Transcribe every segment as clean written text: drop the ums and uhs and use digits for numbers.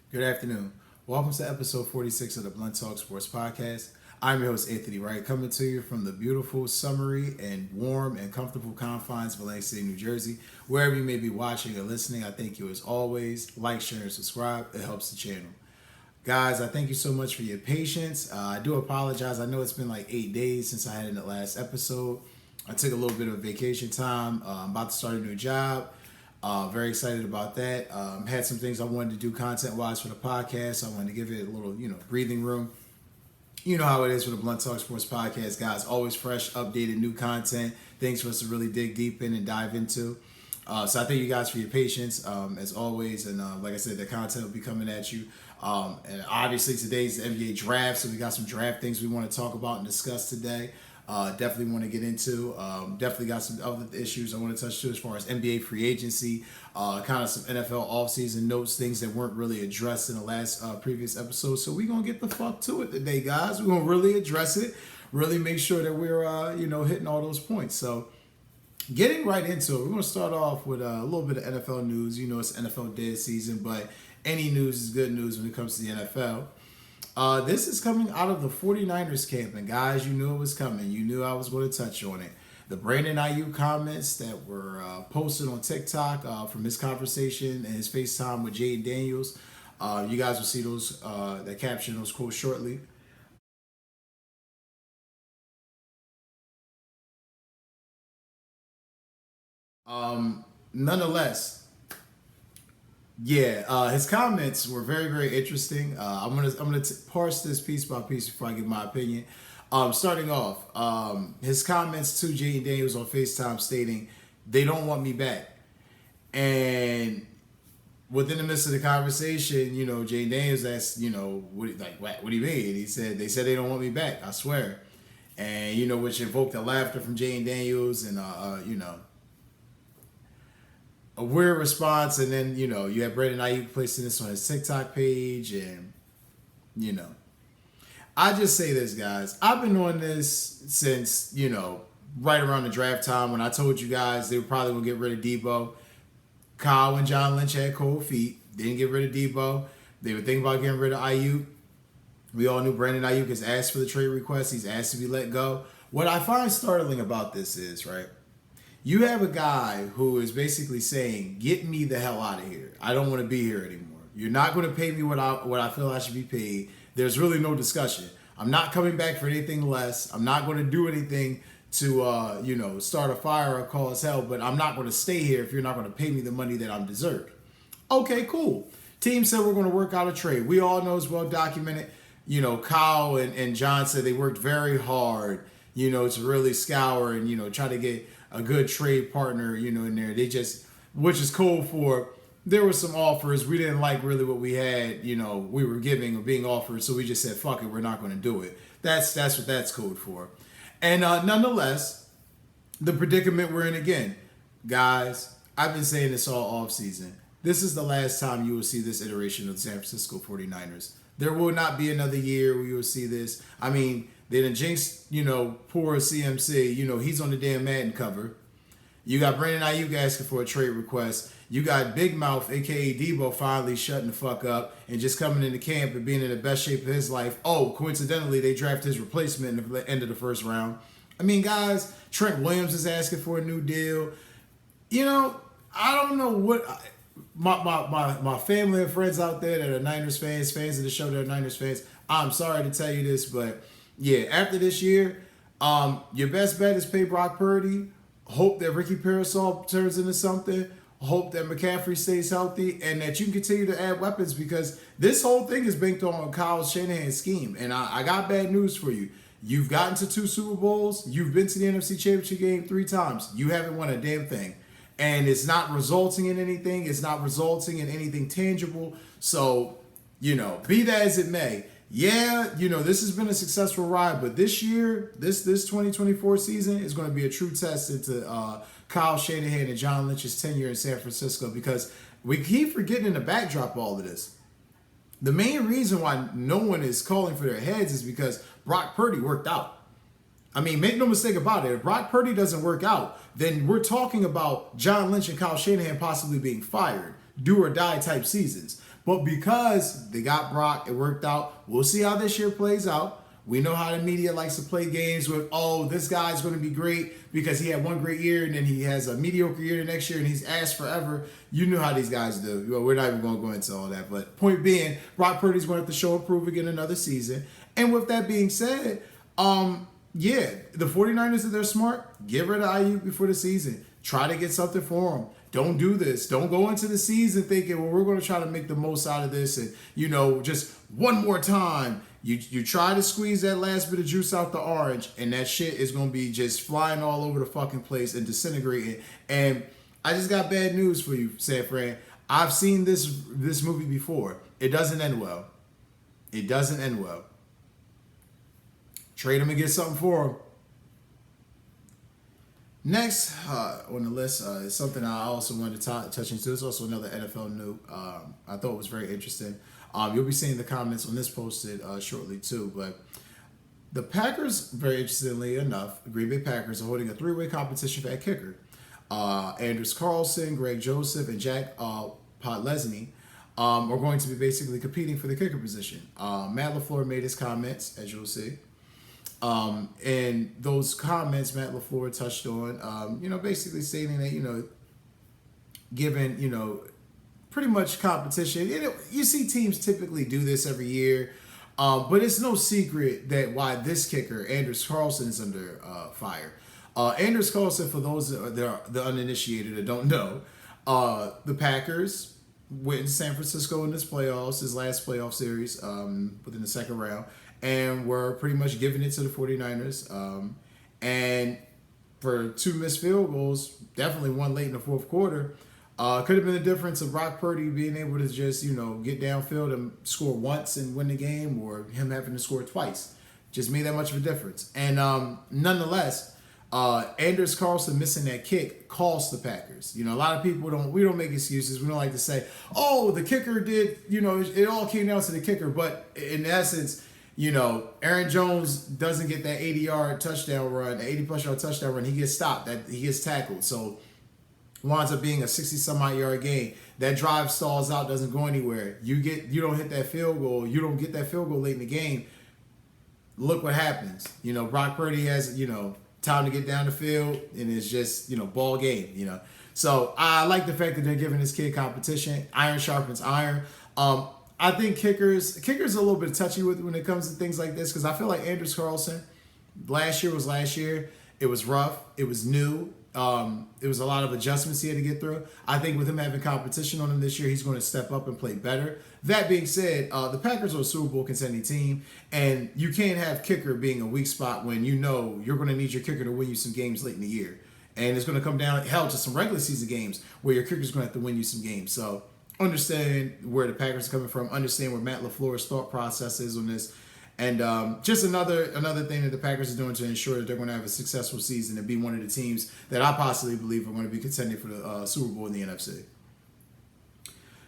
Good afternoon. Welcome to episode 46 of the Blunt Talk Sports Podcast. I'm your host, Anthony Wright, coming to you from the beautiful, summery, and warm and comfortable confines of Atlantic City, New Jersey. Wherever you may be watching or listening, I thank you as always. Like, share, and subscribe. It helps the channel. Guys, I thank you so much for your patience. I do apologize. I know it's been like 8 days since I had in the last episode. I took a little bit of vacation time. I'm about to start a new job. Very excited about that. Had some things I wanted to do content-wise for the podcast. I wanted to give it a little, breathing room. You know how it is for the Blunt Talk Sports Podcast, guys. Always fresh, updated, new content. Things for us to really dig deep in and dive into. So I thank you guys for your patience, as always. And like I said, the content will be coming at you. And obviously today's the NBA draft, so we got some draft things we want to talk about and discuss today. Definitely want to get into. Definitely got some other issues I want to touch too as far as NBA free agency, kind of some NFL offseason notes, things that weren't really addressed in the last previous episode. So we're going to get the fuck to it today, guys. We're going to really address it, really make sure that we're, hitting all those points. So getting right into it, we're going to start off with a little bit of NFL news. You know, it's NFL dead season, but any news is good news when it comes to the NFL. This is coming out of the 49ers camp, and guys, you knew it was coming. You knew I was going to touch on it. The Brandon Aiyuk comments that were posted on TikTok from his conversation and his FaceTime with Jaden Daniels. You guys will see those, that caption, those quotes shortly. Nonetheless, yeah, his comments were very, very interesting. I'm gonna parse this piece by piece before I give my opinion. Starting off, his comments to Jaden Daniels on FaceTime stating, "They don't want me back," and within the midst of the conversation, Jaden Daniels asked, what do you mean? He said, "They said they don't want me back. I swear," and which invoked the laughter from Jaden Daniels and a weird response, and then you have Brandon Aiyuk placing this on his TikTok page, and I just say this, guys. I've been on this since right around the draft time when I told you guys they were probably gonna get rid of Debo. Kyle and John Lynch had cold feet. Didn't get rid of Debo. They were thinking about getting rid of Aiyuk. We all knew Brandon Aiyuk has asked for the trade request. He's asked to be let go. What I find startling about this is, right, you have a guy who is basically saying, "Get me the hell out of here. I don't want to be here anymore. You're not going to pay me what I feel I should be paid. There's really no discussion. I'm not coming back for anything less. I'm not going to do anything to start a fire or cause hell. But I'm not going to stay here if you're not going to pay me the money that I'm deserved." Okay, cool. Team said we're going to work out a trade. We all know it's well documented. Kyle and John said they worked very hard, to really scour and try to get a good trade partner, in there. They just, which is cool for, there were some offers. We didn't like really what we had, we were giving or being offered. So we just said, fuck it, we're not going to do it. That's what that's code for. And nonetheless, the predicament we're in again. Guys, I've been saying this all off season. This is the last time you will see this iteration of the San Francisco 49ers. There will not be another year where you will see this. I mean, they done jinxed, poor CMC. He's on the damn Madden cover. You got Brandon Aiyuk asking for a trade request. You got Big Mouth, a.k.a. Debo, finally shutting the fuck up and just coming into camp and being in the best shape of his life. Oh, coincidentally, they drafted his replacement in the end of the first round. I mean, guys, Trent Williams is asking for a new deal. I don't know what... My family and friends out there that are Niners fans of the show that are Niners fans, I'm sorry to tell you this, but yeah, after this year, your best bet is pay Brock Purdy. Hope that Ricky Parasol turns into something. Hope that McCaffrey stays healthy and that you can continue to add weapons, because this whole thing is based on Kyle Shanahan's scheme. And I got bad news for you. You've gotten to 2 Super Bowls. You've been to the NFC Championship game 3 times. You haven't won a damn thing. And it's not resulting in anything. It's not resulting in anything tangible. So, be that as it may, yeah, this has been a successful ride, but this year, this 2024 season is going to be a true test into Kyle Shanahan and John Lynch's tenure in San Francisco, because we keep forgetting in the backdrop of all of this. The main reason why no one is calling for their heads is because Brock Purdy worked out. I mean, make no mistake about it. If Brock Purdy doesn't work out, then we're talking about John Lynch and Kyle Shanahan possibly being fired, do or die type seasons. But because they got Brock, it worked out. We'll see how this year plays out. We know how the media likes to play games with, oh, this guy's going to be great because he had one great year and then he has a mediocre year the next year and he's ass forever. You know how these guys do. Well, we're not even going to go into all that. But point being, Brock Purdy's going to have to show and prove again another season. And with that being said, yeah, the 49ers, if they're smart, get rid of Aiyuk before the season. Try to get something for him. Don't do this. Don't go into the season thinking, well, we're going to try to make the most out of this and, just one more time. You try to squeeze that last bit of juice out the orange, and that shit is going to be just flying all over the fucking place and disintegrating. And I just got bad news for you, San Fran. I've seen this movie before. It doesn't end well. It doesn't end well. Trade him and get something for him. Next on the list is something I also wanted to touch into. It's also another NFL news. I thought was very interesting. You'll be seeing the comments on this posted shortly too. But the Packers, very interestingly enough, the Green Bay Packers are holding a three-way competition for that kicker. Anders Carlson, Greg Joseph, and Jack Podlesny are going to be basically competing for the kicker position. Matt LaFleur made his comments, as you'll see. And those comments Matt LaFleur touched on, basically stating that, given, pretty much competition. You see teams typically do this every year, but it's no secret that why this kicker, Anders Carlson, is under fire. Anders Carlson, for those that are the uninitiated that don't know, the Packers went to San Francisco in this last playoff series within the second round, and were pretty much giving it to the 49ers. And for two missed field goals, definitely one late in the fourth quarter, could have been the difference of Brock Purdy being able to just, get downfield and score once and win the game, or him having to score twice. Just made that much of a difference. And nonetheless, Anders Carlson missing that kick cost the Packers. A lot of people we don't make excuses. We don't like to say, oh, the kicker did, it all came down to the kicker. But in essence, Aaron Jones doesn't get that 80-yard touchdown run, 80-plus yard touchdown run. He gets stopped. He gets tackled. So winds up being a 60-some-odd yard game. That drive stalls out, doesn't go anywhere. You don't hit that field goal. You don't get that field goal late in the game. Look what happens. Brock Purdy has, time to get down the field, and it's just, ball game, So I like the fact that they're giving this kid competition. Iron sharpens iron. I think kickers are a little bit touchy when it comes to things like this, because I feel like Anders Carlson, last year was last year. It was rough. It was new. It was a lot of adjustments he had to get through. I think with him having competition on him this year, he's going to step up and play better. That being said, the Packers are a Super Bowl contending team, and you can't have kicker being a weak spot when you're going to need your kicker to win you some games late in the year. And it's going to come down, to some regular season games where your kicker's going to have to win you some games. So understand where the Packers are coming from, understand where Matt LaFleur's thought process is on this, and just another thing that the Packers are doing to ensure that they're going to have a successful season and be one of the teams that I possibly believe are going to be contending for the Super Bowl in the NFC.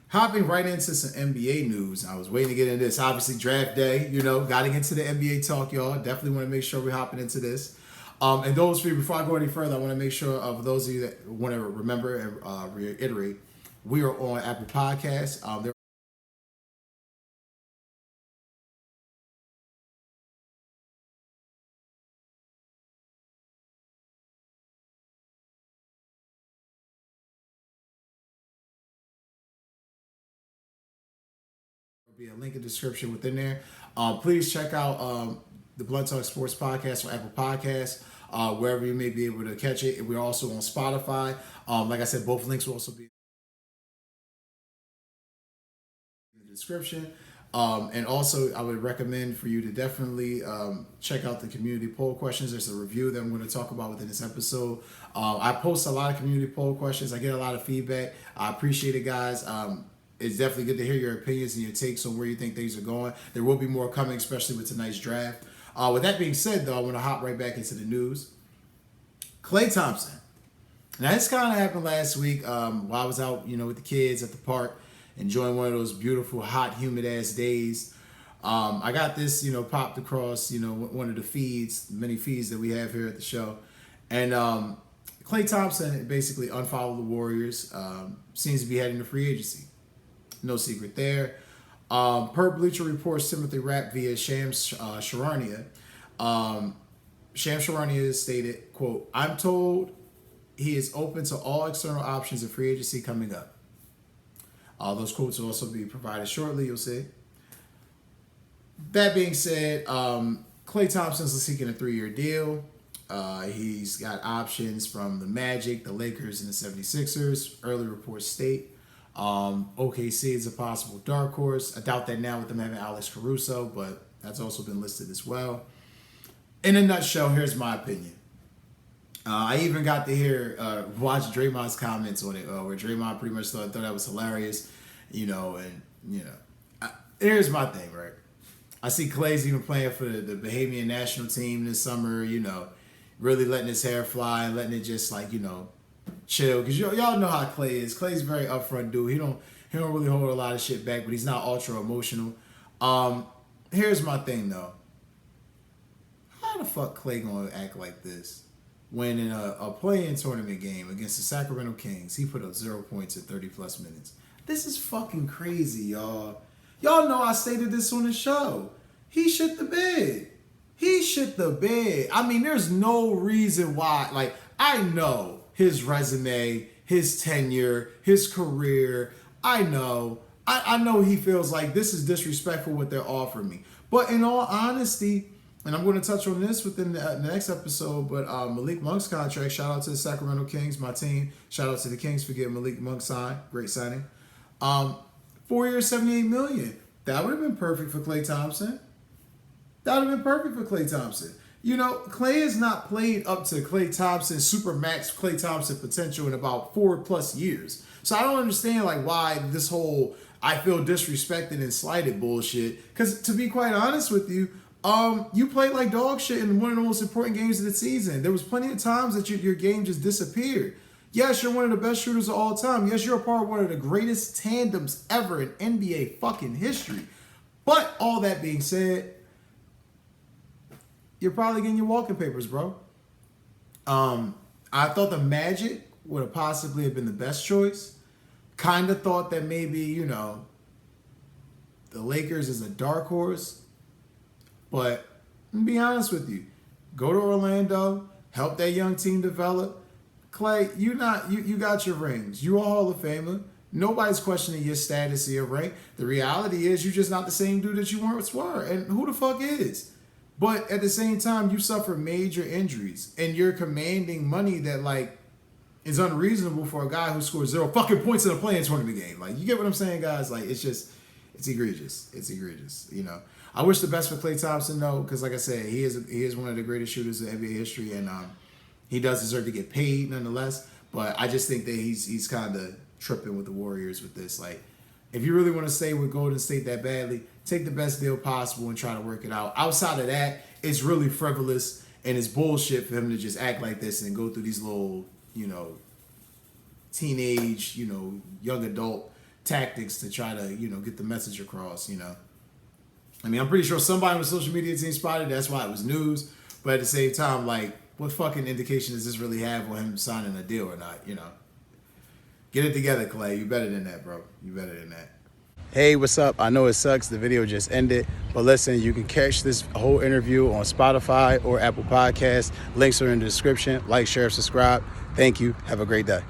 Hopping right into some NBA news. I was waiting to get into this. Obviously, draft day, got to get to the NBA talk, y'all. Definitely want to make sure we're hopping into this. And those for you, before I go any further, I want to make sure of those of you that want to remember and reiterate, we are on Apple Podcasts. There will be a link in the description within there. Please check out the Blood Talk Sports Podcast on Apple Podcasts, wherever you may be able to catch it. We're also on Spotify. Like I said, both links will also be description. And also, I would recommend for you to definitely check out the community poll questions. There's a review that I'm going to talk about within this episode. I post a lot of community poll questions. I get a lot of feedback. I appreciate it, guys. It's definitely good to hear your opinions and your takes on where you think things are going. There will be more coming, especially with tonight's draft. With that being said, though, I want to hop right back into the news. Klay Thompson. Now, this kind of happened last week while I was out, with the kids at the park, enjoying one of those beautiful, hot, humid-ass days. I got this, popped across, one of the many feeds that we have here at the show. And Klay Thompson basically unfollowed the Warriors, seems to be heading to free agency. No secret there. Per Bleacher Report's Timothy Rapp via Shams Charania, Shams Charania stated, quote, "I'm told he is open to all external options of free agency coming up." Those quotes will also be provided shortly, you'll see. That being said, Klay Thompson's seeking a 3-year deal. He's got options from the Magic, the Lakers, and the 76ers. Early reports state OKC is a possible dark horse. I doubt that now with them having Alex Caruso, but that's also been listed as well. In a nutshell, here's my opinion. I even got to watch Draymond's comments on it, where Draymond pretty much thought that was hilarious, here's my thing, right? I see Klay's even playing for the Bahamian national team this summer, really letting his hair fly, letting it just chill. Because y'all know how Klay is. Klay's a very upfront dude. He don't really hold a lot of shit back, but he's not ultra emotional. Here's my thing though. How the fuck Klay gonna act like this when in a play-in tournament game against the Sacramento Kings, he put up 0 points in 30 plus minutes? This is fucking crazy, y'all. Y'all know I stated this on the show. He shit the bed. He shit the bed. I mean, there's no reason why. I know his resume, his tenure, his career. I know he feels like this is disrespectful what they're offering me. But in all honesty, and I'm going to touch on this within the next episode, but Malik Monk's contract, shout out to the Sacramento Kings, my team. Shout out to the Kings for getting Malik Monk signed. Great signing. 4 years, $78 million. That would have been perfect for Klay Thompson. That would have been perfect for Klay Thompson. Klay has not played up to Klay Thompson, supermax Klay Thompson potential in about 4+ years. So I don't understand why this whole I feel disrespected and slighted bullshit. Because to be quite honest with you, you played like dog shit in one of the most important games of the season. There was plenty of times that your game just disappeared. Yes, you're one of the best shooters of all time. Yes, you're a part of one of the greatest tandems ever in NBA fucking history. But all that being said, you're probably getting your walking papers, bro. I thought the Magic would have possibly have been the best choice. Kind of thought that maybe, the Lakers is a dark horse. But I'm be honest with you. Go to Orlando, help that young team develop. Klay, you got your rings. You a Hall of Famer. Nobody's questioning your status or your rank. The reality is you're just not the same dude that you once were. And who the fuck is? But at the same time, you suffer major injuries. And you're commanding money that, is unreasonable for a guy who scores 0 fucking points in a play-in tournament game. You get what I'm saying, guys? It's egregious. It's egregious, I wish the best for Klay Thompson, though, because like I said, he is one of the greatest shooters in NBA history, and he does deserve to get paid nonetheless. But I just think that he's kind of tripping with the Warriors with this. If you really want to stay with Golden State that badly, take the best deal possible and try to work it out. Outside of that, it's really frivolous and it's bullshit for him to just act like this and go through these little, teenage, young adult tactics to try to, get the message across, I mean, I'm pretty sure somebody on the social media team spotted it. That's why it was news. But at the same time, what fucking indication does this really have on him signing a deal or not, Get it together, Klay. You better than that, bro. You better than that. Hey, what's up? I know it sucks. The video just ended. But listen, you can catch this whole interview on Spotify or Apple Podcasts. Links are in the description. Like, share, subscribe. Thank you. Have a great day.